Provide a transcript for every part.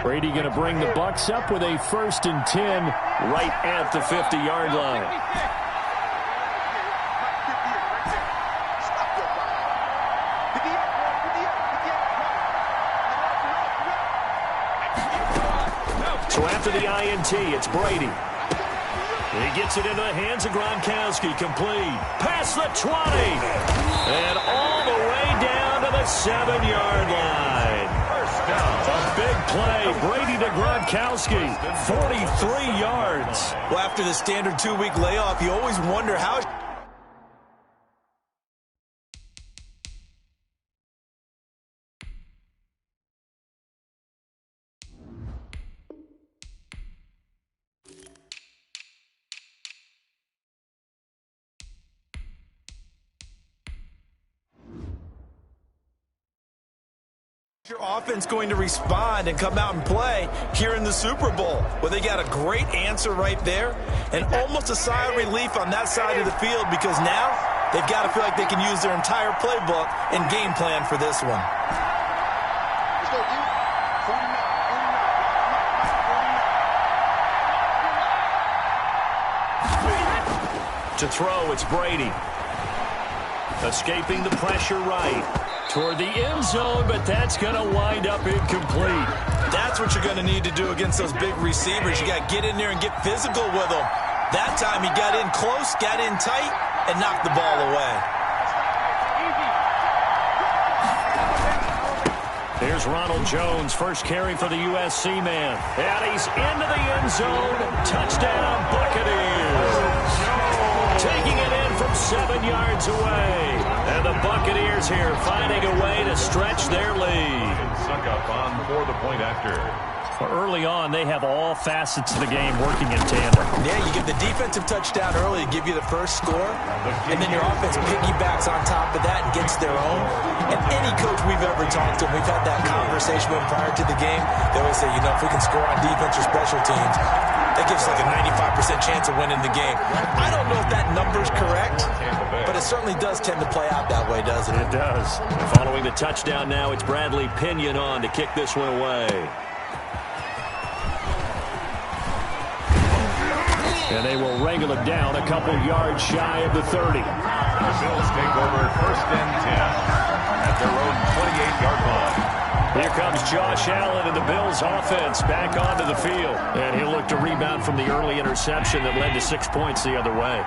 Brady going to bring the Bucs up with a 1st and 10 right at the 50-yard line. So after the INT, it's Brady. He gets it into the hands of Gronkowski. Complete. Past the 20. And all the way down to the 7-yard line. A big play. Brady to Gronkowski. 43 yards. Well, after the standard 2-week layoff, you always wonder how... your offense going to respond and come out and play here in the Super Bowl? Well, they got a great answer right there and almost a sigh of relief on that side of the field because now they've got to feel like they can use their entire playbook and game plan for this one. To throw, it's Brady. Escaping the pressure right. Toward the end zone, but that's going to wind up incomplete. That's what you're going to need to do against those big receivers. You got to get in there and get physical with them. That time he got in close, got in tight, and knocked the ball away. Here's Ronald Jones, first carry for the USC man. And he's into the end zone. Touchdown, Buccaneers. Taking it in from 7 yards away. And the Buccaneers here finding a way to stretch their lead. Suck up on for the point after. Well, early on, they have all facets of the game working in tandem. Yeah, you give the defensive touchdown early to give you the first score, and then your offense piggybacks on top of that and gets their own. And any coach we've ever talked to, we've had that conversation with prior to the game, they always say, you know, if we can score on defense or special teams, that gives like a 95% chance of winning the game. I don't know if that number's correct, but it certainly does tend to play out that way, doesn't it? It does. Following the touchdown now, it's Bradley Pinion on to kick this one away. And they will wrangle it down a couple yards shy of the 30. The Bills take over 1st and 10 at their own 28-yard line. Here comes Josh Allen and the Bills offense back onto the field. And he'll look to rebound from the early interception that led to 6 points the other way.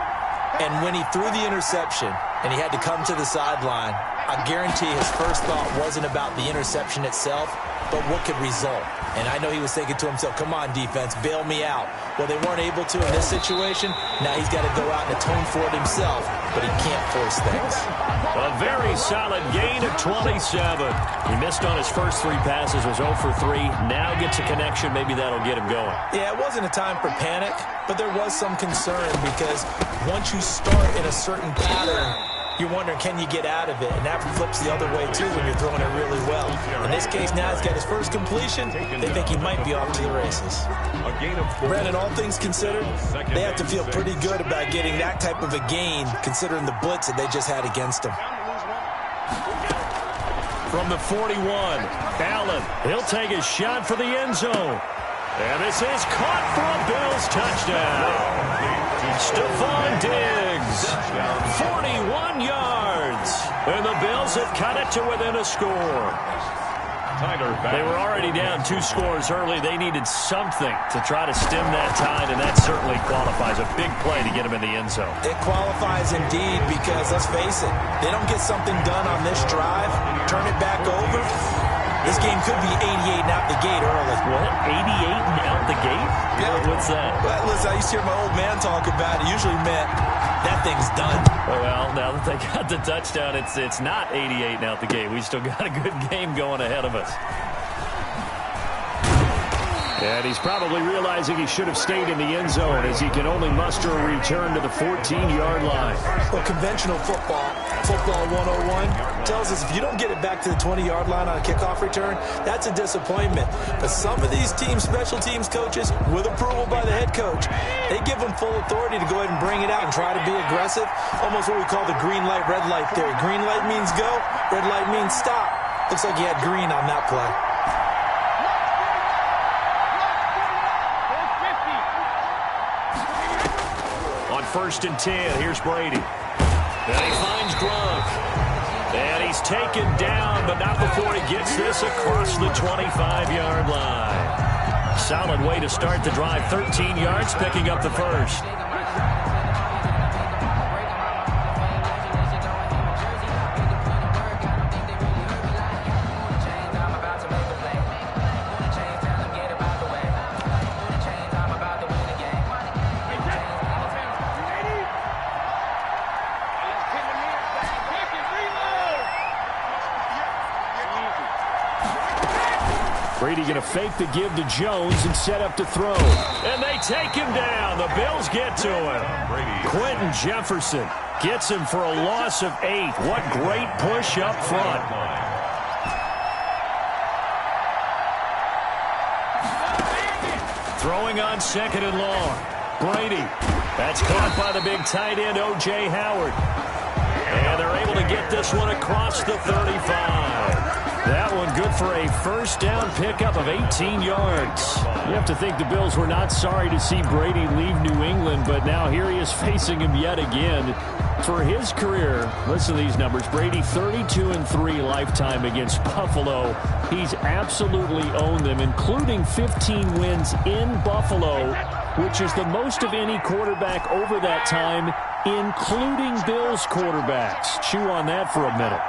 And when he threw the interception and he had to come to the sideline, I guarantee his first thought wasn't about the interception itself, but what could result. And I know he was thinking to himself, come on, defense, bail me out. Well, they weren't able to in this situation. Now he's got to go out and atone for it himself, but he can't force things. A very solid gain of 27. He missed on his first 3 passes, was 0 for 3. Now gets a connection. Maybe that'll get him going. Yeah, it wasn't a time for panic, but there was some concern because once you start in a certain pattern, you're wondering, can you get out of it? And that flips the other way, too, when you're throwing it really well. In this case, now he's got his first completion. They think he might be off to the races. Brandon, all things considered, they have to feel pretty good about getting that type of a gain, considering the blitz that they just had against them. From the 41, Allen, he'll take a shot for the end zone. And this is caught for a Bills touchdown. Stephon Diggs, 41 yards. And the Bills have cut it to within a score. They were already down 2 scores early. They needed something to try to stem that tide, and that certainly qualifies. A big play to get them in the end zone. It qualifies indeed because, let's face it, they don't get something done on this drive, turn it back over. This game could be 88 and out the gate early. What? 88 and out the gate? Yeah. What's that? Well, listen, I used to hear my old man talk about it. Usually meant that thing's done. Well, now that they got the touchdown, it's not 88 and out the gate. We still got a good game going ahead of us. And he's probably realizing he should have stayed in the end zone as he can only muster a return to the 14-yard line. Well, conventional football 101, tells us if you don't get it back to the 20-yard line on a kickoff return, that's a disappointment. But some of these teams, special teams coaches, with approval by the head coach, they give them full authority to go ahead and bring it out and try to be aggressive. Almost what we call the green light, red light theory. Green light means go, red light means stop. Looks like he had green on that play. first and 10. Here's Brady. And he finds Gronk. And he's taken down, but not before he gets this across the 25-yard line. Solid way to start the drive. 13 yards, picking up the first. Brady going to fake the give to Jones and set up to throw. And they take him down. The Bills get to him. Quentin Jefferson gets him for a loss of 8. What great push up front. Throwing on second and long. Brady. That's caught by the big tight end, O.J. Howard. And they're able to get this one across the 35. That one good for a first down pickup of 18 yards. You have to think the Bills were not sorry to see Brady leave New England, but now here he is facing him yet again. For his career, listen to these numbers. Brady 32-3 lifetime against Buffalo. He's absolutely owned them, including 15 wins in Buffalo, which is the most of any quarterback over that time, including Bills quarterbacks. Chew on that for a minute.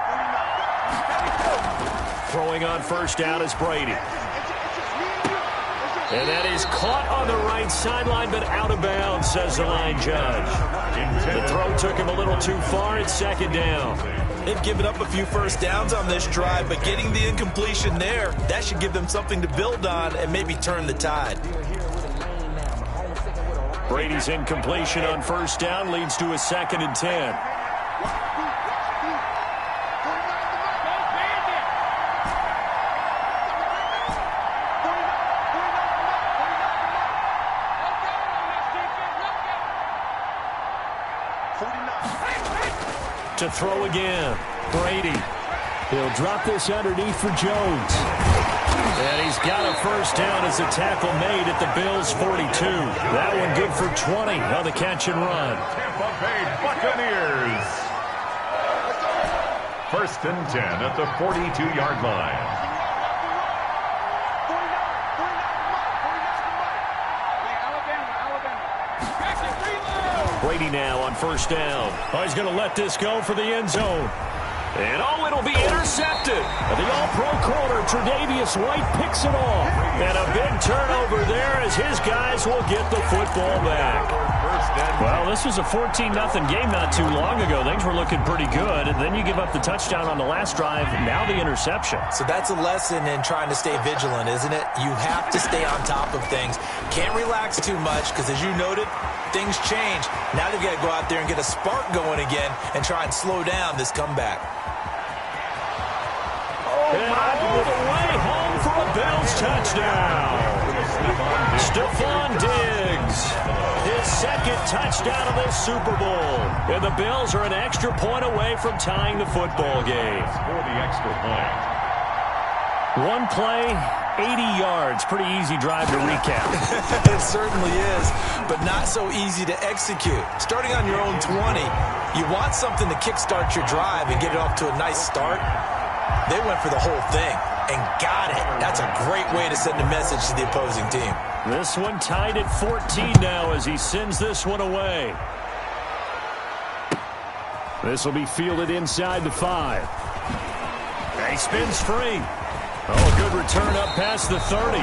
Throwing on first down is Brady. And that is caught on the right sideline, but out of bounds, says the line judge. The throw took him a little too far. It's second down. They've given up a few first downs on this drive, but getting the incompletion there, that should give them something to build on and maybe turn the tide. Brady's incompletion on first down leads to a second and 10. To throw again. Brady. He'll drop this underneath for Jones. And he's got a first down as a tackle made at the Bills' 42. That one good for 20 on the catch and run. Tampa Bay Buccaneers. First and 10 at the 42-yard line. Brady now on first down. Oh, he's going to let this go for the end zone. And oh, it'll be intercepted. The all-pro corner, Tre'Davious White, picks it off. And a big turnover there as his guys will get the football back. Well, this was a 14-0 game not too long ago. Things were looking pretty good. And then you give up the touchdown on the last drive. Now the interception. So that's a lesson in trying to stay vigilant, isn't it? You have to stay on top of things. Can't relax too much because, as you noted, things change. Now they've got to go out there and get a spark going again and try and slow down this comeback. And all the way home for a Bills touchdown. Stephon Diggs. His second touchdown of this Super Bowl. And the Bills are an extra point away from tying the football game. For the extra point. One play, 80 yards. Pretty easy drive to recap. It certainly is, but not so easy to execute. Starting on your own 20, you want something to kickstart your drive and get it off to a nice start. They went for the whole thing and got it. That's a great way to send a message to the opposing team. This one tied at 14 now as he sends this one away. This will be fielded inside the 5. He spins free. Oh, a good return up past the 30.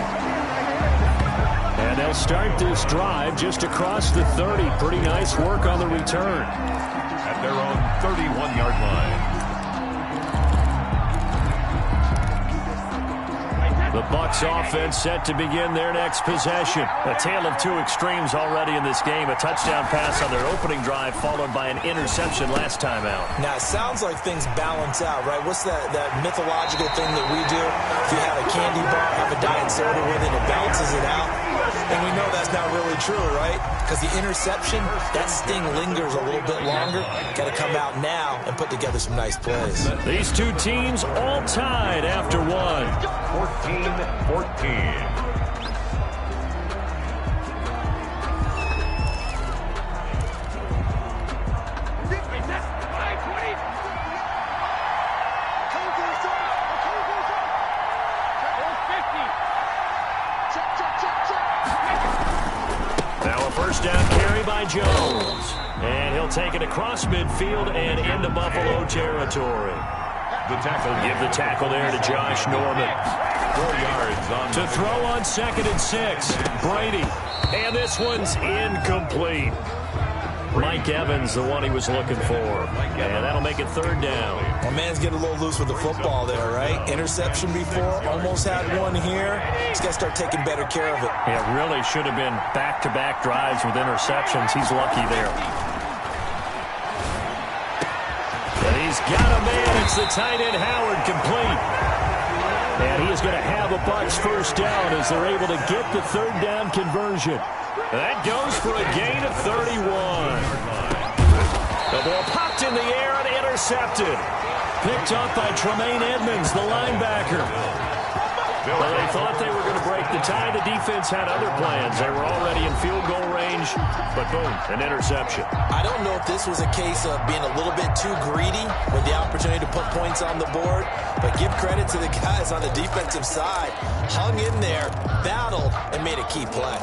And they'll start this drive just across the 30. Pretty nice work on the return. At their own 31-yard line. The Bucs offense set to begin their next possession. A tale of two extremes already in this game. A touchdown pass on their opening drive followed by an interception last time out. Now, it sounds like things balance out, right? What's that mythological thing that we do? If you have a candy bar, have a diet soda with it, it balances it out. And we know that's not really true, right? Because the interception, that sting lingers a little bit longer. Got to come out now and put together some nice plays. These two teams all tied after one. 14-14. first down carry by Jones. And he'll take it across midfield and into Buffalo territory. Give the tackle there to Josh Norman. 4 yards on to throw on 2nd and 6. Brady. And this one's incomplete. Mike Evans, the one he was looking for. And that'll make it 3rd down. Well, man's getting a little loose with the football there, right? Interception before, almost had one here. He's got to start taking better care of it. Yeah, really should have been back-to-back drives with interceptions. He's lucky there. And he's got a man. It's the tight end, Howard, complete. And he is going to have a Bucs first down as they're able to get the 3rd down conversion. That goes for a gain of 31. The ball popped in the air and intercepted. Picked up by Tremaine Edmonds, the linebacker. Well, they thought they were going to break the tie. The defense had other plans. They were already in field goal range, but boom, an interception. I don't know if this was a case of being a little bit too greedy with the opportunity to put points on the board, but give credit to the guys on the defensive side. Hung in there, battled, and made a key play.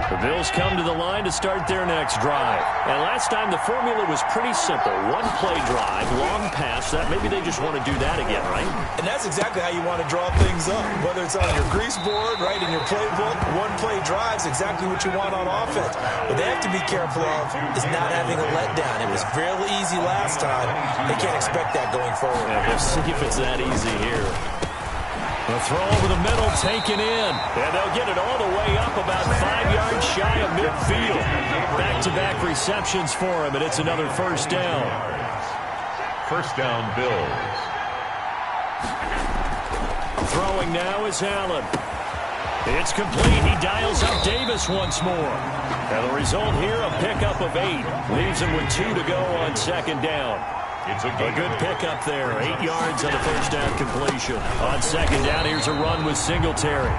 The Bills come to the line to start their next drive. And last time the formula was pretty simple. 1-play drive, long pass. That maybe they just want to do that again, right? And that's exactly how you want to draw things up. Whether it's on your grease board, right, in your playbook, 1-play drive's exactly what you want on offense. What they have to be careful of is not having a letdown. It was fairly easy last time. They can't expect that going forward. Yeah, we'll see if it's that easy here. The throw over the middle, taken in. And they'll get it all the way up about 5 yards shy of midfield. Back-to-back receptions for him, and it's another first down. First down, Bills. Throwing now is Allen. It's complete. He dials up Davis once more. And the result here, a pickup of 8. Leaves him with 2 to go on 2nd down. It's a good pickup there. 8 yards on the first down completion. On 2nd down, here's a run with Singletary.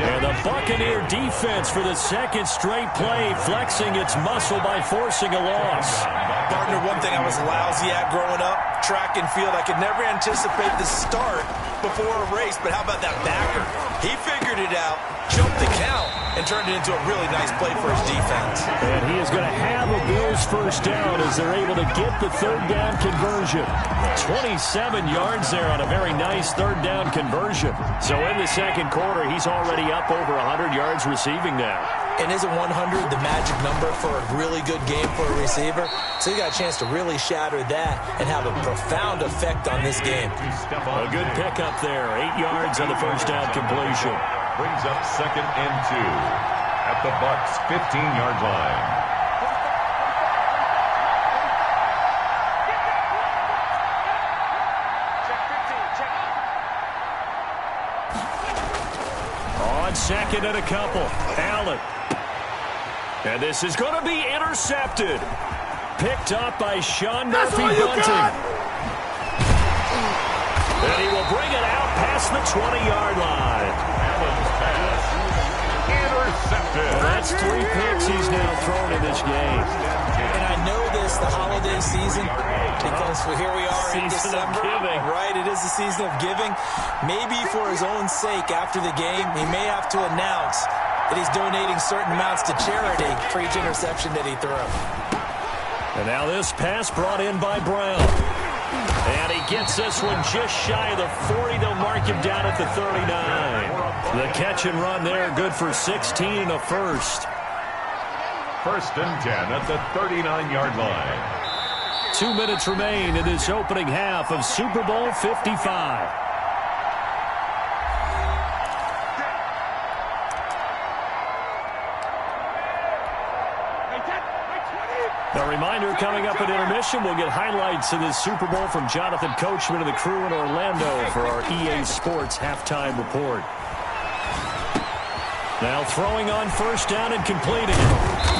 And the Buccaneer defense for the 2nd straight play, flexing its muscle by forcing a loss. Partner, one thing I was lousy at growing up, track and field. I could never anticipate the start before a race, but how about that backer? He figured it out, jumped the count, and turned it into a really nice play for his defense. And he is going to have a Bills first down as they're able to get the 3rd down conversion. 27 yards there on a very nice 3rd down conversion. So in the 2nd quarter, he's already up over 100 yards receiving now. And isn't 100 the magic number for a really good game for a receiver? So you got a chance to really shatter that and have a profound effect on this game. A good pickup there. 8 yards on the first down completion. Brings up 2nd and 2 at the Bucs' 15-yard line. On 2nd and a couple, Allen. And this is going to be intercepted. Picked up by Sean Murphy-Bunting. And he will bring it out past the 20-yard line. Allen's pass intercepted. Well, that's 3 picks he's now thrown in this game. And I know this, the holiday season, because here we are in December. Giving. Right, it is the season of giving. Maybe for his own sake after the game, he may have to announce that he's donating certain amounts to charity for each interception that he threw. And now this pass brought in by Brown. And he gets this one just shy of the 40. They'll mark him down at the 39. The catch and run there, good for 16 and a first. 1st and 10 at the 39-yard line. 2 minutes remain in this opening half of Super Bowl 55. A reminder, coming up at intermission, we'll get highlights of this Super Bowl from Jonathan Coachman and the crew in Orlando for our EA Sports halftime report. Now throwing on first down and completing it.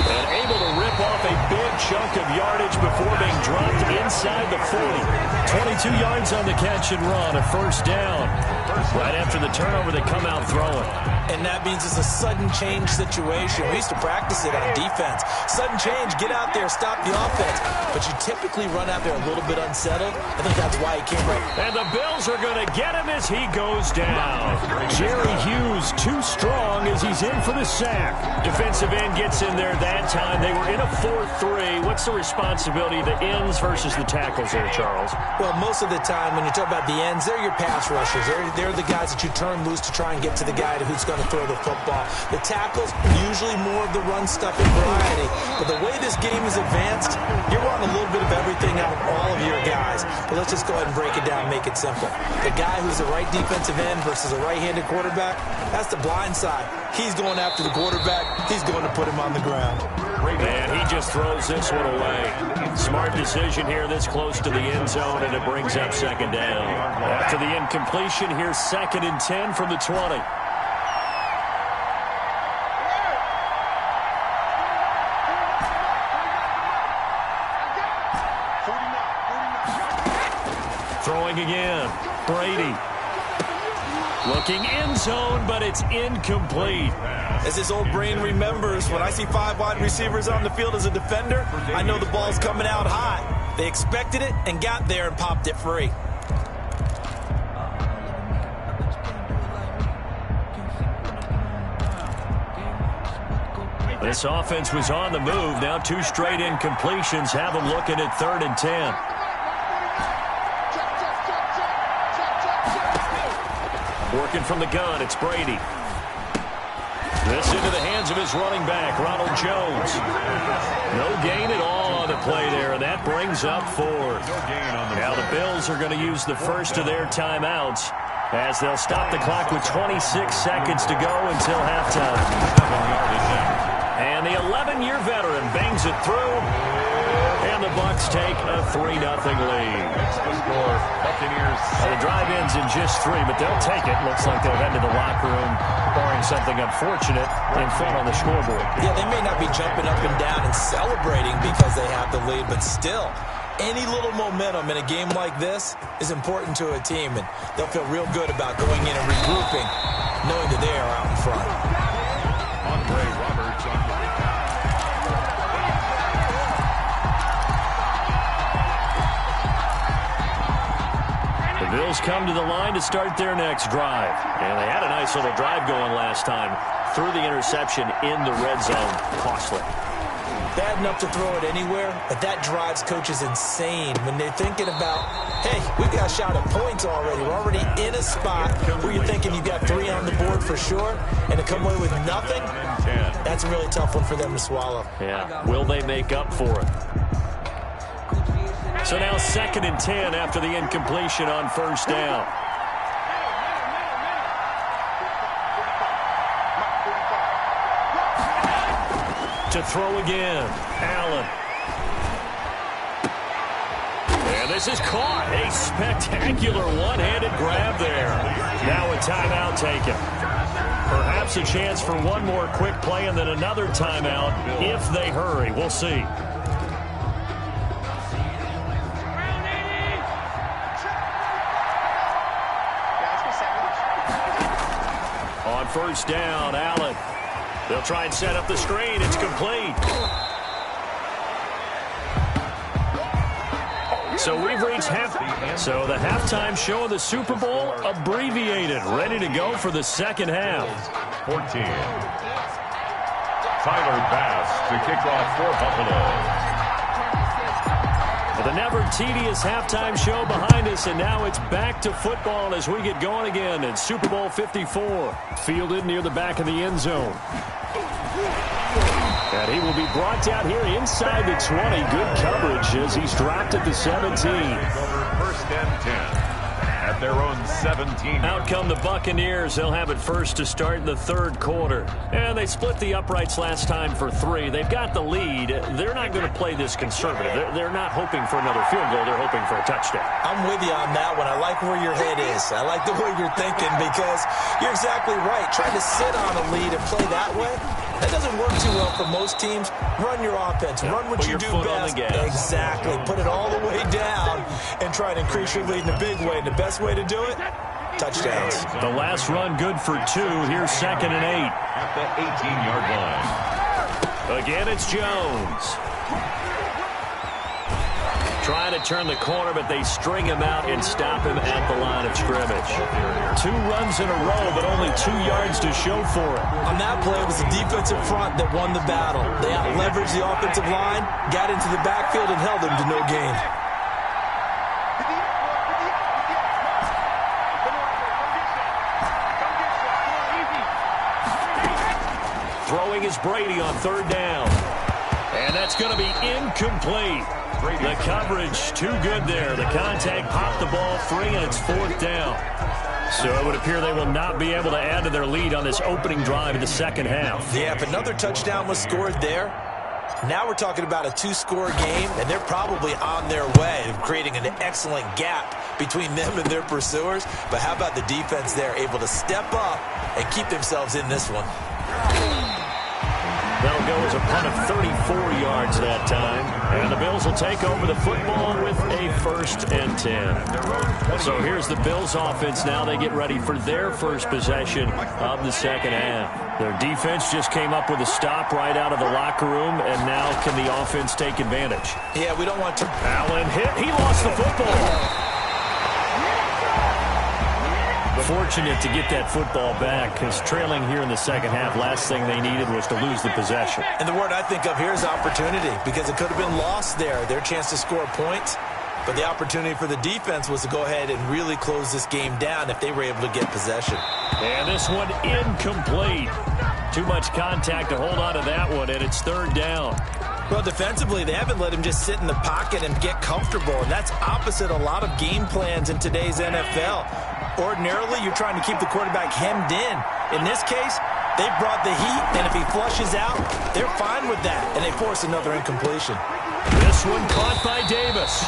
And able to rip off a big chunk of yardage before being dropped inside the 40. 22 yards on the catch and run, a first down. Right after the turnover, they come out throwing. And that means it's a sudden change situation. We used to practice it on defense. Sudden change, get out there, stop the offense. But you typically run out there a little bit unsettled. I think that's why he came right. And the Bills are going to get him as he goes down. Jerry Hughes too strong as he's in for the sack. Defensive end gets in there that time. They were in a 4-3. What's the responsibility of the ends versus the tackles there, Charles? Well, most of the time when you talk about the ends, they're your pass rushers. They're the guys that you turn loose to try and get to the guy who's going to throw the football. The tackles, usually more of the run-stuffing variety. But the way this game is advanced, you're wanting a little bit of everything out of all of your guys. But let's just go ahead and break it down, make it simple. The guy who's the right defensive end versus a right-handed quarterback, that's the blind side. He's going after the quarterback. He's going to put him on the ground. And he just throws this one away. Smart decision here this close to the end zone, and it brings up second down. After the incompletion, here's 2nd and 10 from the 20. Throwing again. Brady. Looking end zone, but it's incomplete. As his old brain remembers, when I see 5 wide receivers on the field as a defender, I know the ball's coming out high. They expected it and got there and popped it free. This offense was on the move. Now 2 straight incompletions have them looking at 3rd and 10. Working from the gun, it's Brady. This into the hands of his running back, Ronald Jones. No gain at all on the play there, and that brings up 4th. Now the Bills are going to use the first of their timeouts as they'll stop the clock with 26 seconds to go until halftime. And the 11-year veteran bangs it through, and the Bucs take a 3-0 lead. The drive ends in just 3, but they'll take it. Looks like they'll head to the locker room, barring something unfortunate, in front on the scoreboard. Yeah, they may not be jumping up and down and celebrating because they have the lead, but still, any little momentum in a game like this is important to a team, and they'll feel real good about going in and regrouping, knowing that they are out in front. The Bills come to the line to start their next drive. And they had a nice little drive going last time. Threw the interception in the red zone. Costly. Bad enough to throw it anywhere, but that drives coaches insane when they're thinking about, hey, we've got a shot at points already. We're already in a spot where you're thinking you've got 3 on the board for sure, and to come away with nothing, that's a really tough one for them to swallow. Yeah, will they make up for it? So now 2nd and 10 after the incompletion on first down. To throw again, Allen. And this is caught. A spectacular one-handed grab there. Now a timeout taken. Perhaps a chance for one more quick play and then another timeout if they hurry. We'll see. On first down, Allen. They'll try and set up the screen. It's complete. So we've reached half. So the halftime show of the Super Bowl abbreviated, ready to go for the second half. 14. Tyler Bass to kick off for Buffalo. The never tedious halftime show behind us, and now it's back to football as we get going again in Super Bowl 54. Fielded near the back of the end zone. And he will be brought down here inside the 20. Good coverage as he's dropped at the 17. First and 10. At their own 17. Out come the Buccaneers. They'll have it first to start in the third quarter. And they split the uprights last time for 3. They've got the lead. They're not going to play this conservative. They're not hoping for another field goal. They're hoping for a touchdown. I'm with you on that one. I like where your head is. I like the way you're thinking because you're exactly right. Trying to sit on a lead and play that way, That doesn't work too well for most teams. Run your offense. Run what you do best. Exactly. Put it all the way down and try and increase your lead in a big way. And the best way to do it, touchdowns. The last run good for 2. Here's 2nd and 8. At the 18-yard line. Again, it's Jones. Trying to turn the corner, but they string him out and stop him at the line of scrimmage. 2 runs in a row, but only 2 yards to show for it. On that play, it was the defensive front that won the battle. They out-leveraged the offensive line, got into the backfield, and held them to no gain. Throwing is Brady on 3rd down. And that's going to be incomplete. The coverage too good there. The contact popped the ball free, and it's 4th down. So it would appear they will not be able to add to their lead on this opening drive in the second half. Yeah, if another touchdown was scored there, now we're talking about a 2-score game, and they're probably on their way of creating an excellent gap between them and their pursuers. But how about the defense there, able to step up and keep themselves in this one? That'll go as a punt of 34 yards that time. And the Bills will take over the football with a 1st and 10. So here's the Bills offense now. They get ready for their first possession of the second half. Their defense just came up with a stop right out of the locker room, and now can the offense take advantage? Yeah, we don't want to. Allen hit. He lost the football. Fortunate to get that football back, because trailing here in the second half, last thing they needed was to lose the possession. And the word I think of here is opportunity, because it could have been lost there, their chance to score points. But the opportunity for the defense was to go ahead and really close this game down if they were able to get possession. And this one incomplete. Too much contact to hold on to that one, and it's 3rd down. Well, defensively, they haven't let him just sit in the pocket and get comfortable, and that's opposite a lot of game plans in today's NFL. Ordinarily, you're trying to keep the quarterback hemmed in. In this case, they brought the heat, and if he flushes out, they're fine with that, and they force another incompletion. This one caught by Davis.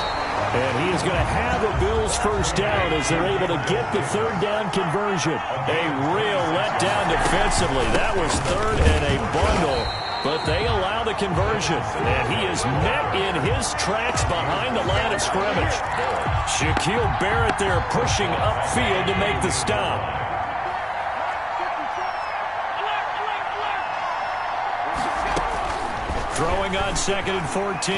And he is going to have a Bills 1st down as they're able to get the 3rd down conversion. A real letdown defensively. That was 3rd and a bundle. But they allow the conversion. And he is met in his tracks behind the line of scrimmage. Shaquille Barrett there pushing upfield to make the stop. Throwing on 2nd and 14.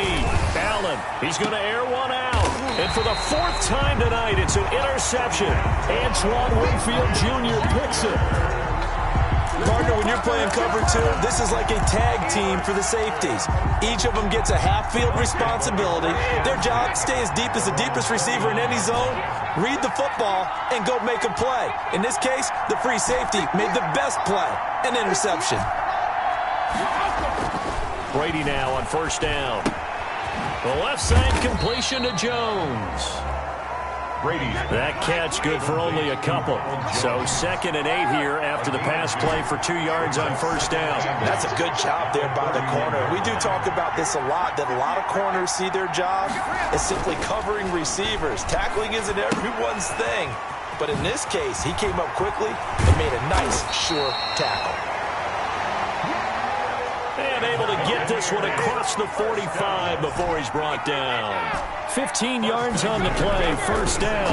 Allen, he's going to air one out. And for the 4th time tonight, it's an interception. Antoine Winfield Jr. picks it. Partner, when you're playing cover 2, this is like a tag team for the safeties. Each of them gets a half-field responsibility. Their job, stay as deep as the deepest receiver in any zone, read the football, and go make a play. In this case, the free safety made the best play, an interception. Brady now on 1st down. The left side completion to Jones. Brady. That catch good for only a couple. So 2nd and 8 here after the pass play for 2 yards on 1st down. That's a good job there by the corner. We do talk about this a lot, that a lot of corners see their job as simply covering receivers. Tackling isn't everyone's thing. But in this case, he came up quickly and made a nice, sure tackle. And able to get this one across the 45 before he's brought down. 15 yards on the play, 1st down.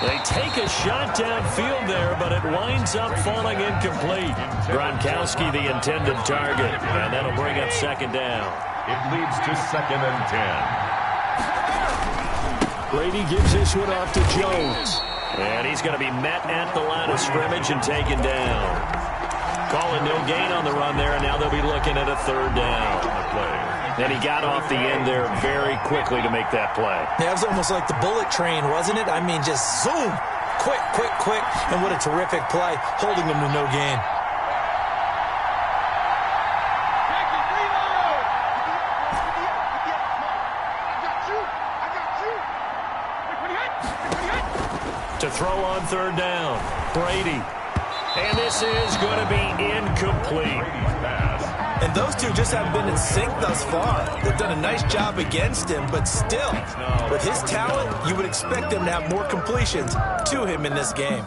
They take a shot downfield there, but it winds up falling incomplete. Gronkowski the intended target, and that'll bring up 2nd down. It leads to 2nd and 10. Brady gives this one off to Jones. And he's going to be met at the line of scrimmage and taken down. Calling no gain on the run there, and now they'll be looking at a 3rd down. And he got off the end there very quickly to make that play. Yeah, it was almost like the bullet train, wasn't it? I mean, just zoom. Quick, quick, quick. And what a terrific play, holding them to no gain. To throw on 3rd down, Brady. And this is going to be incomplete. And those two just haven't been in sync thus far. They've done a nice job against him, but still, with his talent, you would expect them to have more completions to him in this game.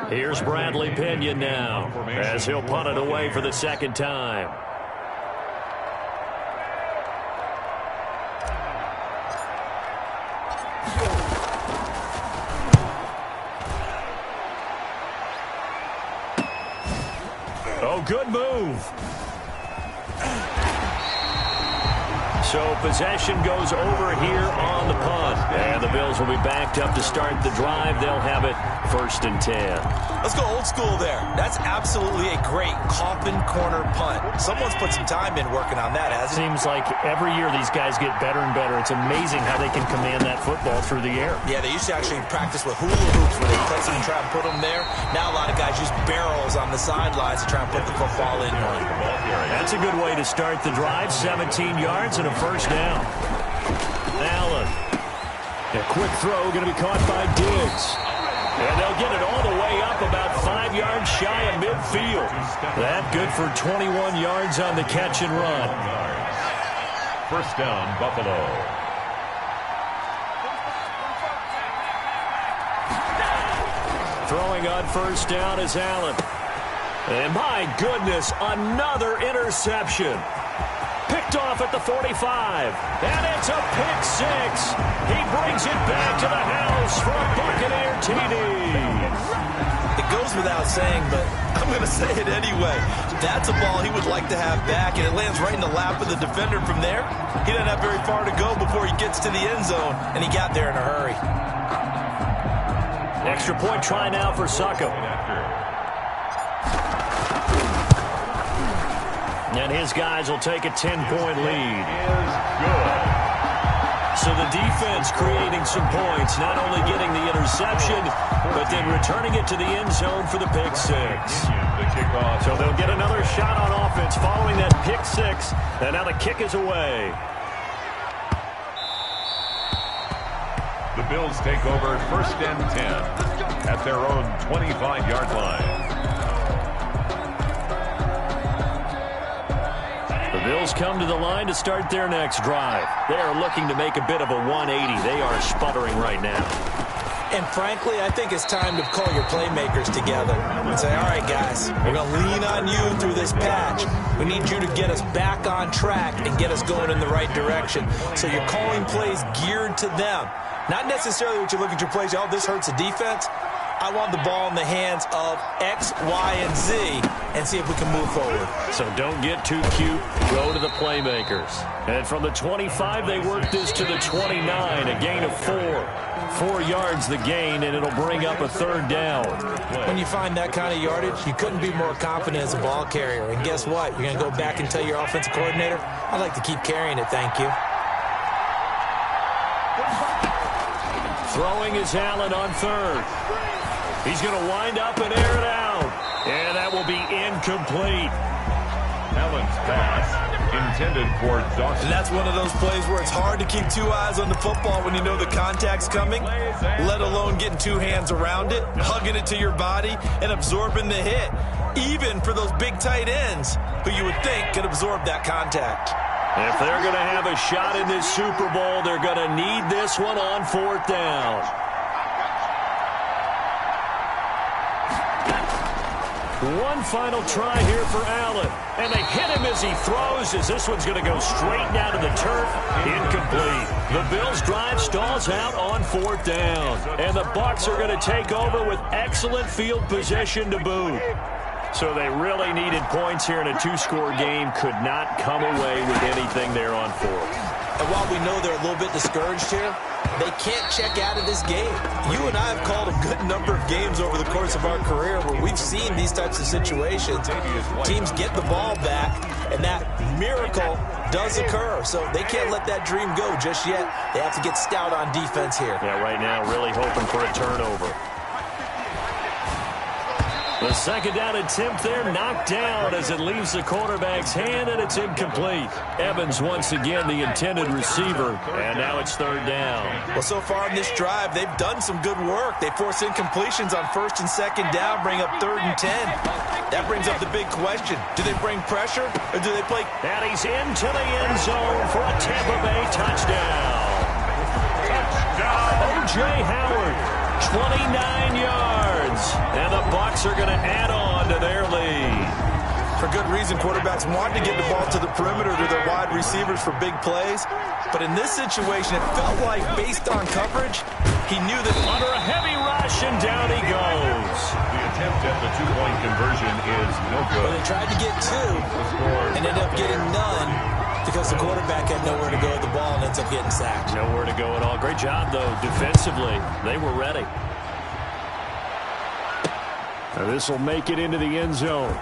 Here's Bradley Pinion now as he'll punt it away for the second time. Oh, good move. So possession goes over here on the punt. And the Bills will be backed up to start the drive. They'll have it 1st and 10. Let's go old school there. That's absolutely a great coffin corner punt. Someone's put some time in working on that, hasn't it? Seems like every year these guys get better and better. It's amazing how they can command that football through the air. Yeah, they used to actually practice with hula hoops where they place them and try and put them there. Now a lot of guys use barrels on the sidelines to try and put the football in. That's a good way to start the drive. 17 yards and a 1st down. Allen. A quick throw going to be caught by Diggs. And they'll get it all the way up about 5 yards shy of midfield. That good for 21 yards on the catch and run. 1st down, Buffalo. Throwing on 1st down is Allen. And my goodness, another interception. Picked off at the 45. And it's a pick 6. He brings it back to the house for a Buccaneer TD. It goes without saying, but I'm going to say it anyway. That's a ball he would like to have back, and it lands right in the lap of the defender from there. He doesn't have very far to go before he gets to the end zone, and he got there in a hurry. Extra point try now for Succo. And his guys will take a 10-point lead. So the defense creating some points, not only getting the interception, but then returning it to the end zone for the pick 6. So they'll get another shot on offense following that pick 6. And now the kick is away. The Bills take over 1st and 10 at their own 25-yard line. The Bills come to the line to start their next drive. They are looking to make a bit of a 180. They are sputtering right now. And frankly, I think it's time to call your playmakers together and say, all right, guys, we're going to lean on you through this patch. We need you to get us back on track and get us going in the right direction. So you're calling plays geared to them. Not necessarily what you look at your plays, oh, this hurts the defense. I want the ball in the hands of X, Y, and Z and see if we can move forward. So don't get too cute. Go to the playmakers. And from the 25, they work this to the 29. A gain of 4. 4 yards the gain, and it'll bring up a 3rd down. When you find that kind of yardage, you couldn't be more confident as a ball carrier. And guess what? You're going to go back and tell your offensive coordinator, I'd like to keep carrying it, thank you. Throwing is Allen on 3rd. He's going to wind up and air it out. And that will be incomplete. Allen's pass intended for Dawson. And that's one of those plays where it's hard to keep 2 eyes on the football when you know the contact's coming, let alone getting 2 hands around it, hugging it to your body, and absorbing the hit. Even for those big tight ends who you would think could absorb that contact. If they're going to have a shot in this Super Bowl, they're going to need this one on 4th down. One final try here for Allen. And they hit him as he throws, as this one's going to go straight down to the turf. Incomplete. The Bills' drive stalls out on 4th down. And the Bucs are going to take over with excellent field position to boot. So they really needed points here in a 2-score game. Could not come away with anything there on 4th. And while we know they're a little bit discouraged here, they can't check out of this game. You and I have called a good number of games over the course of our career where we've seen these types of situations. Teams get the ball back, and that miracle does occur. So they can't let that dream go just yet. They have to get stout on defense here. Yeah, right now really hoping for a turnover. The 2nd down attempt there knocked down as it leaves the quarterback's hand, and it's incomplete. Evans once again the intended receiver, and now it's 3rd down. Well, so far in this drive, they've done some good work. They force incompletions on 1st and 2nd down, bring up 3rd and 10. That brings up the big question. Do they bring pressure, or do they play? And he's into the end zone for a Tampa Bay touchdown. O.J. Howard, 29 yards. And the Bucs are going to add on to their lead. For good reason, quarterbacks want to get the ball to the perimeter to their wide receivers for big plays. But in this situation, it felt like, based on coverage, he knew that under a heavy rush, and down he goes. The attempt at the two-point conversion is no good. Well, they tried to get two and ended up getting none because the quarterback had nowhere to go with the ball and ends up getting sacked. Nowhere to go at all. Great job, though, defensively. They were ready. Now this will make it into the end zone.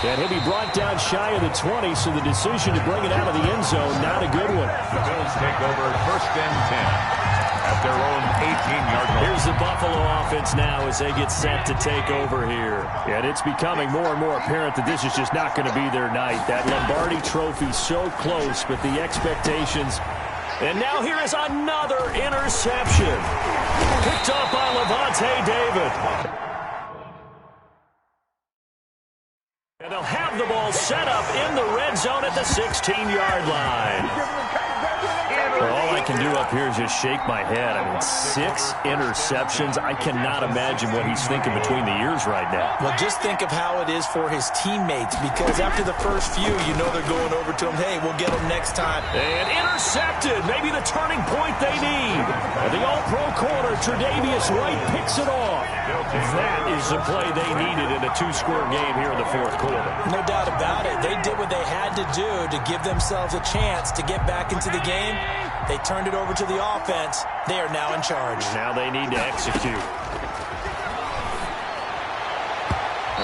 And he'll be brought down shy of the 20, so the decision to bring it out of the end zone, not a good one. The Bills take over 1st and 10 at their own 18-yard line. Here's the Buffalo offense now as they get set to take over here. And it's becoming more and more apparent that this is just not going to be their night. That Lombardi trophy so close, but the expectations. And now here is another interception. Picked up by Levante David. And they'll have the ball set up in the red zone at the 16-yard line. Well, all I can do up here is just shake my head. I mean, 6 interceptions. I cannot imagine what he's thinking between the ears right now. Well, just think of how it is for his teammates, because after the first few, you know they're going over to him, hey, we'll get him next time. And intercepted. Maybe the turning point they need. And the all-pro corner, Tre'Davious White, picks it off. That is the play they needed in a 2-score game here in the 4th quarter. No doubt about it. They did what they had to do to give themselves a chance to get back into the game. They turned it over to the offense. They are now in charge. Now they need to execute.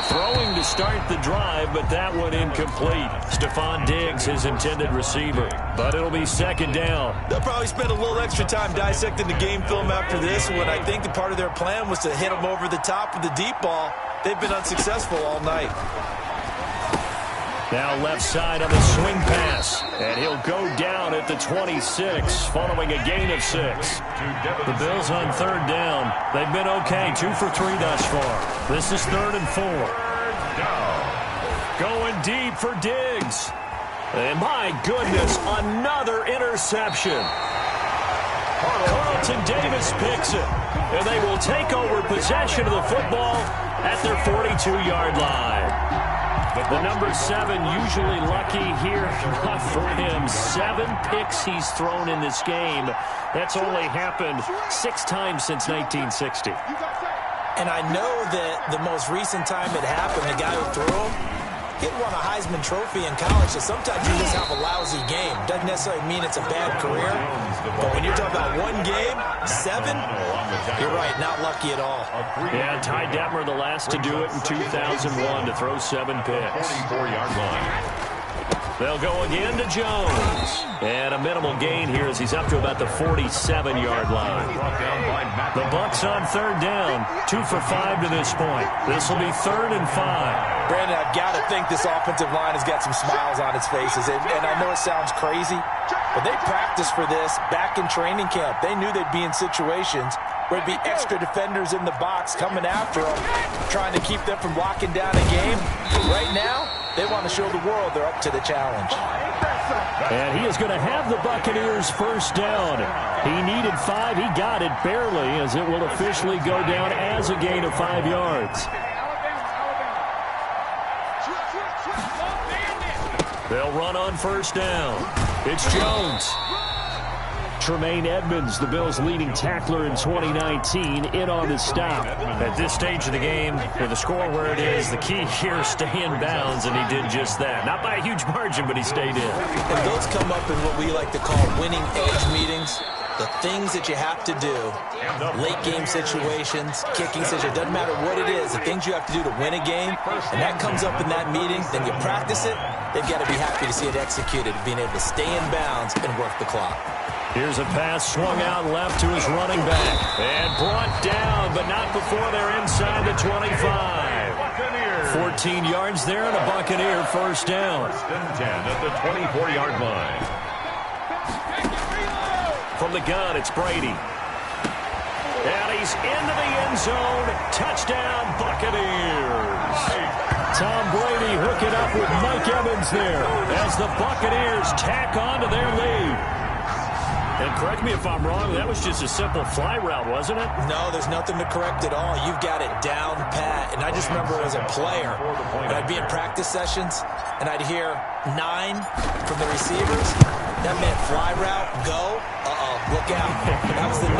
Throwing to start the drive, but that one incomplete. Stephon Diggs, his intended receiver. But it'll be 2nd down. They'll probably spend a little extra time dissecting the game film after this one. I think the part of their plan was to hit them over the top with the deep ball. They've been unsuccessful all night. Now left side on the swing pass. And he'll go down at the 26, following a gain of 6. The Bills on 3rd down. They've been okay, 2 for 3 thus far. This is 3rd and 4. Going deep for Diggs. And my goodness, another interception. Carlton Davis picks it. And they will take over possession of the football at their 42-yard line. The number 7 usually lucky here, not for him. 7 picks he's thrown in this game. That's only happened 6 times since 1960. And I know that the most recent time it happened, the guy who threw him, he won a Heisman Trophy in college, so sometimes you just have a lousy game. Doesn't necessarily mean it's a bad career, but when you're talking about one game, 7, you're right, not lucky at all. Yeah, Ty Detmer, the last to do it in 2001, to throw 7 picks. 44-yard line. They'll go again to Jones. And a minimal gain here as he's up to about the 47-yard line. The Bucs on 3rd down, 2 for 5 to this point. This will be 3rd and 5. Brandon, I've got to think this offensive line has got some smiles on its faces. And I know it sounds crazy, but they practiced for this back in training camp. They knew they'd be in situations where there'd be extra defenders in the box coming after them, trying to keep them from locking down a game. Right now, they want to show the world they're up to the challenge. And he is going to have the Buccaneers 1st down. He needed 5. He got it barely, as it will officially go down as a gain of 5 yards. They'll run on 1st down. It's Jones. Tremaine Edmonds, the Bills' leading tackler in 2019, in on the stop. At this stage of the game, with the score where it is, the key here is stay in bounds, and he did just that. Not by a huge margin, but he stayed in. And those come up in what we like to call winning edge meetings. The things that you have to do, late game situations, kicking situations, doesn't matter what it is, the things you have to do to win a game, and that comes up in that meeting, then you practice it, they've got to be happy to see it executed, being able to stay in bounds and work the clock. Here's a pass swung out left to his running back. And brought down, but not before they're inside the 25. 14 yards there and a Buccaneer 1st down. 10 at the 24-yard line. From the gun, it's Brady. And he's into the end zone. Touchdown, Buccaneers. Tom Brady hooking up with Mike Evans there as the Buccaneers tack on to their lead. And correct me if I'm wrong, that was just a simple fly route, wasn't it? No, there's nothing to correct at all. You've got it down pat. And I just remember as a player, when I'd be in practice sessions, and I'd hear 9 from the receivers. That meant fly route, go. Look out. That was the 9,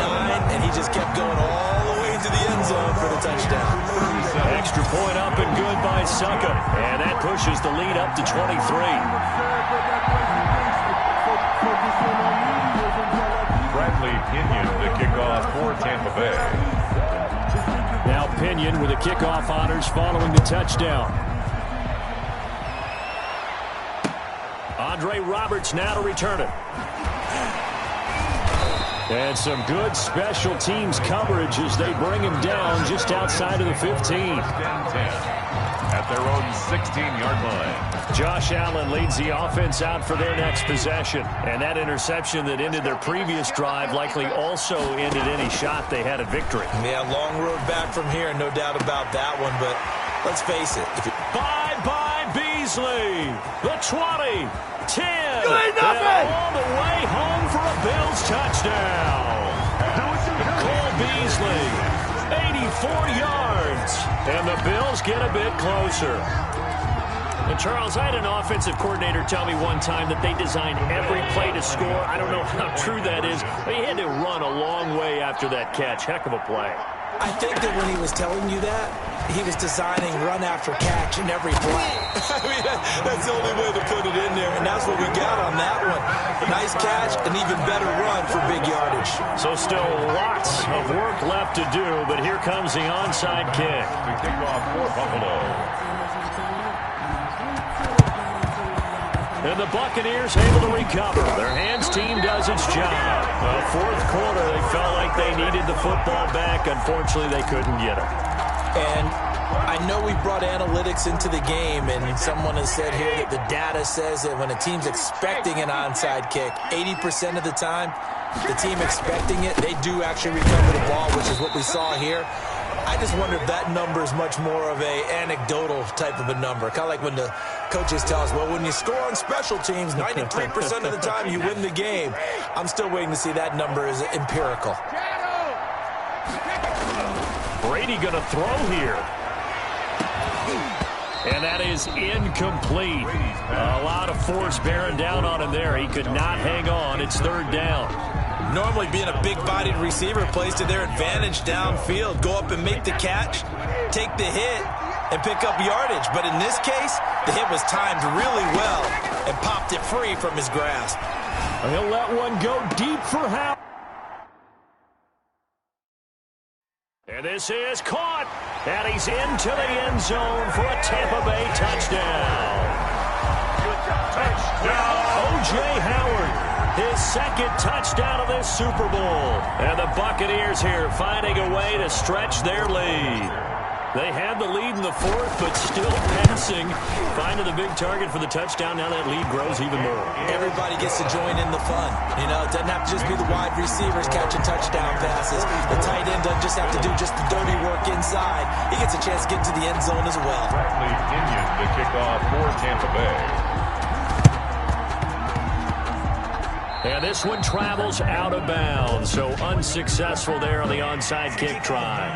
and he just kept going all the way into the end zone for the touchdown. Extra point up and good by Suckup. And that pushes the lead up to 23. Bradley Pinion, the kickoff for Tampa Bay. Now Pinion with the kickoff honors following the touchdown. Andre Roberts now to return it. And some good special teams coverage as they bring him down just outside of the 15. At their own 16-yard line. Josh Allen leads the offense out for their next possession. And that interception that ended their previous drive likely also ended any shot they had at victory. Yeah, long road back from here, no doubt about that one. But let's face it. Bye-bye, Beasley. The 20, 10. You ain't nothing. And all the way home for a Bills touchdown. Cole Beasley, 84 yards. And the Bills get a bit closer. And Charles, I had an offensive coordinator tell me one time that they designed every play to score. I don't know how true that is, but he had to run a long way after that catch. Heck of a play. I think that when he was telling you that, he was designing run after catch in every play. I mean, that's the only way to put it in there, and that's what we got on that one. Nice catch, an even better run for big yardage. So still lots of work left to do, but here comes the onside kick. The kickoff for Buffalo. And the Buccaneers able to recover. Their hands team does its job. Fourth quarter, they felt like they needed the football back. Unfortunately, they couldn't get it. And I know we brought analytics into the game, and someone has said here that the data says that when a team's expecting an onside kick, 80% of the time, the team expecting it, they do actually recover the ball, which is what we saw here. I just wonder if that number is much more of a anecdotal type of a number. Kind of like when the coaches tell us, well, when you score on special teams, 93% of the time you win the game. I'm still waiting to see that number is empirical. Brady going to throw here. And that is incomplete. A lot of force bearing down on him there. He could not hang on. It's third down. Normally being a big-bodied receiver plays to their advantage downfield. Go up and make the catch, take the hit, and pick up yardage. But in this case, the hit was timed really well and popped it free from his grasp. He'll let one go deep for Howard. And this is caught. And he's into the end zone for a Tampa Bay touchdown. O.J. Howard. His second touchdown of this Super Bowl. And the Buccaneers here finding a way to stretch their lead. They had the lead in the fourth, but still passing. Finding the big target for the touchdown. Now that lead grows even more. Everybody gets to join in the fun. You know, it doesn't have to just be the wide receivers catching touchdown passes. The tight end doesn't just have to do just the dirty work inside. He gets a chance to get to the end zone as well. Bradley Pinion, the kickoff for Tampa Bay. And this one travels out of bounds, so unsuccessful there on the onside kick try.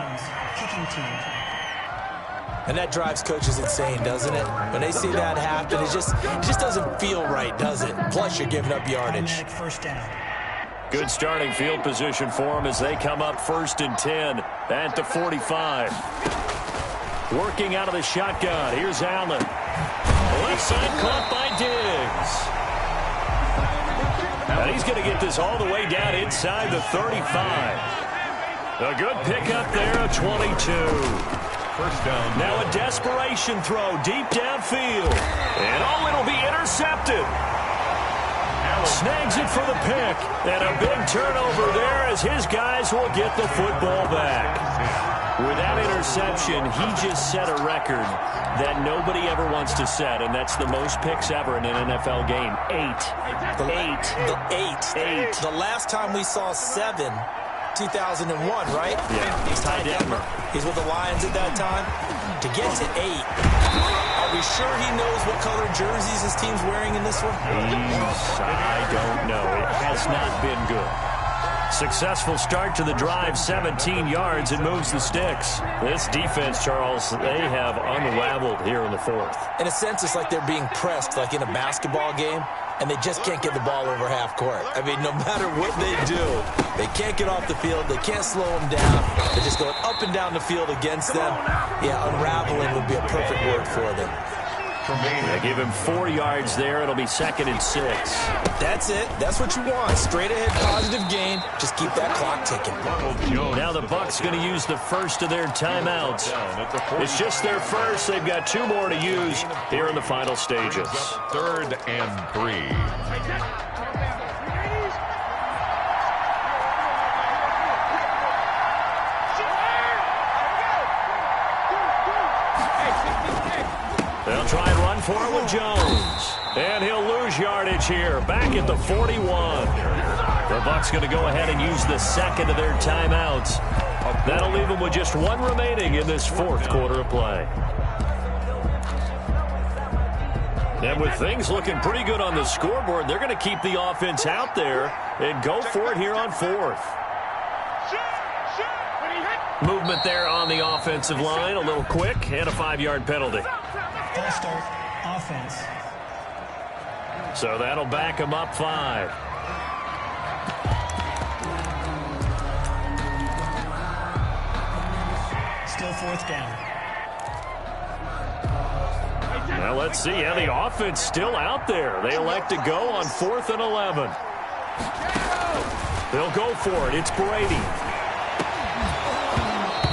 And that drives coaches insane, doesn't it? When they see that happen, it just doesn't feel right, does it? Plus, you're giving up yardage. Good starting field position for them as they come up 1st and 10 at the 45. Working out of the shotgun. Here's Allen. Left side caught by Diggs. And he's going to get this all the way down inside the 35. A good pickup there, a 22. First down. Now a desperation throw deep downfield. And it'll be intercepted. Snags it for the pick. And a big turnover there as his guys will get the football back. With that interception, he just set a record that nobody ever wants to set, and that's the most picks ever in an NFL game. 8. The last time we saw 7, 2001, right? Yeah, he's tied Denver. He's with the Lions at that time. To get to 8, are we sure he knows what color jerseys his team's wearing in this one? I don't know. It has not been good. Successful start to the drive, 17 yards, and moves the sticks. This defense, Charles, they have unraveled here in the fourth. In a sense, it's like they're being pressed, like in a basketball game, and they just can't get the ball over half court. I mean, no matter what they do, they can't get off the field. They can't slow them down. They're just going up and down the field against them. Yeah, unraveling would be a perfect word for them. They give him 4 yards there. It'll be 2nd and 6. That's it. That's what you want. Straight ahead positive gain. Just keep that clock ticking. Now the Bucs going to use the first of their timeouts. It's just their first. They've got 2 more to use here in the final stages. 3rd and 3. They'll try and run for it with Jones. And he'll lose yardage here. Back at the 41. The Bucs going to go ahead and use the second of their timeouts. That'll leave them with just 1 remaining in this fourth quarter of play. And with things looking pretty good on the scoreboard, they're going to keep the offense out there and go for it here on 4th. Movement there on the offensive line, a little quick, and a 5-yard penalty. False start, offense. So that'll back them up 5. Still 4th down. Now let's see. Yeah, the offense still out there. They elect to go on 4th and 11. They'll go for it. It's Brady.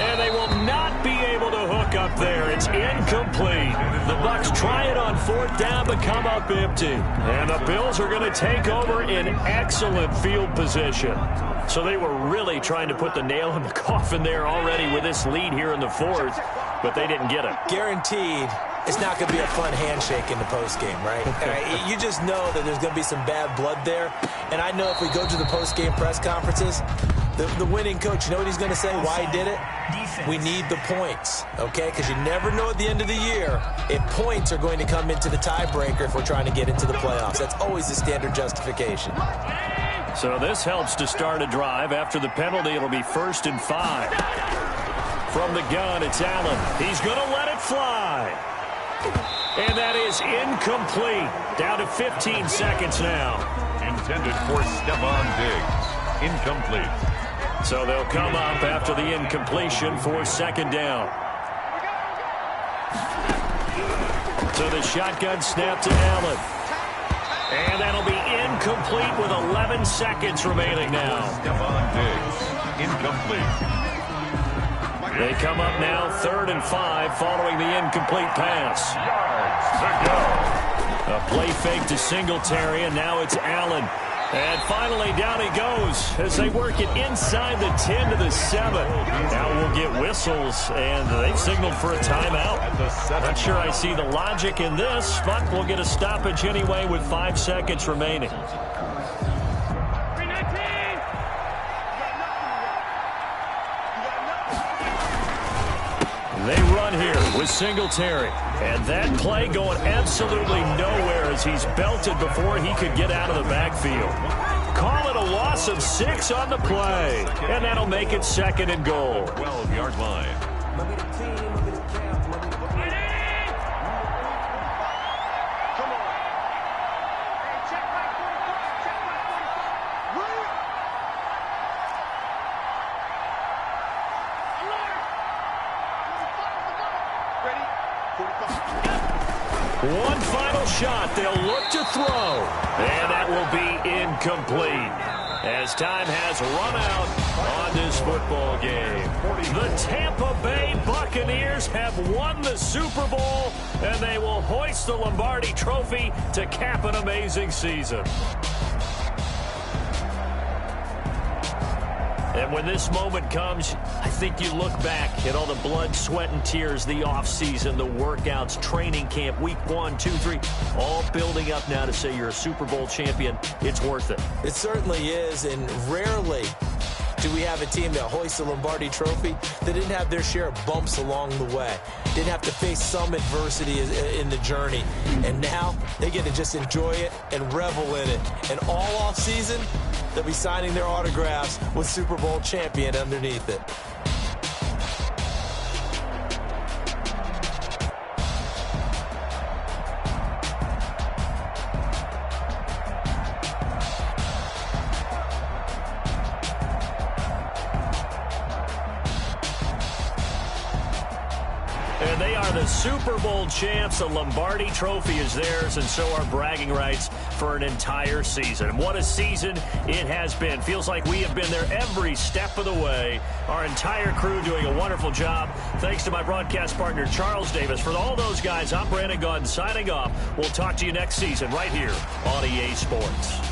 And they will not be able to hook up there. It's incomplete. The Bucs try it on 4th down, but come up empty. And the Bills are going to take over in excellent field position. So they were really trying to put the nail in the coffin there already with this lead here in the 4th, but they didn't get it. Guaranteed. It's not going to be a fun handshake in the postgame, right? You just know that there's going to be some bad blood there. And I know if we go to the postgame press conferences, the winning coach, you know what he's going to say, why he did it? Defense. We need the points, okay? Because you never know at the end of the year if points are going to come into the tiebreaker if we're trying to get into the playoffs. That's always the standard justification. So this helps to start a drive. After the penalty, it'll be 1st and 5. From the gun, it's Allen. He's going to let it fly. And that is incomplete. Down to 15 seconds now. Intended for Stephon Diggs. Incomplete. So they'll come up after the incompletion for 2nd down. So the shotgun snap to Allen. And that'll be incomplete with 11 seconds remaining now. Stephon Diggs. Incomplete. They come up now 3rd and 5 following the incomplete pass. Yards to go. A play fake to Singletary, and now it's Allen. And finally, down he goes as they work it inside the 10 to the 7. Now we'll get whistles, and they've signaled for a timeout. Not sure I see the logic in this, but we'll get a stoppage anyway with 5 seconds remaining. They run here with Singletary. And that play going absolutely nowhere as he's belted before he could get out of the backfield. Call it a loss of 6 on the play. And that'll make it 2nd and goal. 12-yard line. One final shot. They'll look to throw. And that will be incomplete as time has run out on this football game. The Tampa Bay Buccaneers have won the Super Bowl, and they will hoist the Lombardi Trophy to cap an amazing season. And when this moment comes, I think you look back at all the blood, sweat, and tears, the offseason, the workouts, training camp, week 1, 2, 3, all building up now to say you're a Super Bowl champion. It's worth it. It certainly is, and rarely do we have a team that hoists the Lombardi Trophy that didn't have their share of bumps along the way. did have to face some adversity in the journey. And now they get to just enjoy it and revel in it. And all off season, they'll be signing their autographs with Super Bowl champion underneath it. And they are the Super Bowl champs. The Lombardi Trophy is theirs, and so are bragging rights for an entire season. What a season it has been. Feels like we have been there every step of the way. Our entire crew doing a wonderful job. Thanks to my broadcast partner, Charles Davis. For all those guys, I'm Brandon Gunn signing off. We'll talk to you next season right here on EA Sports.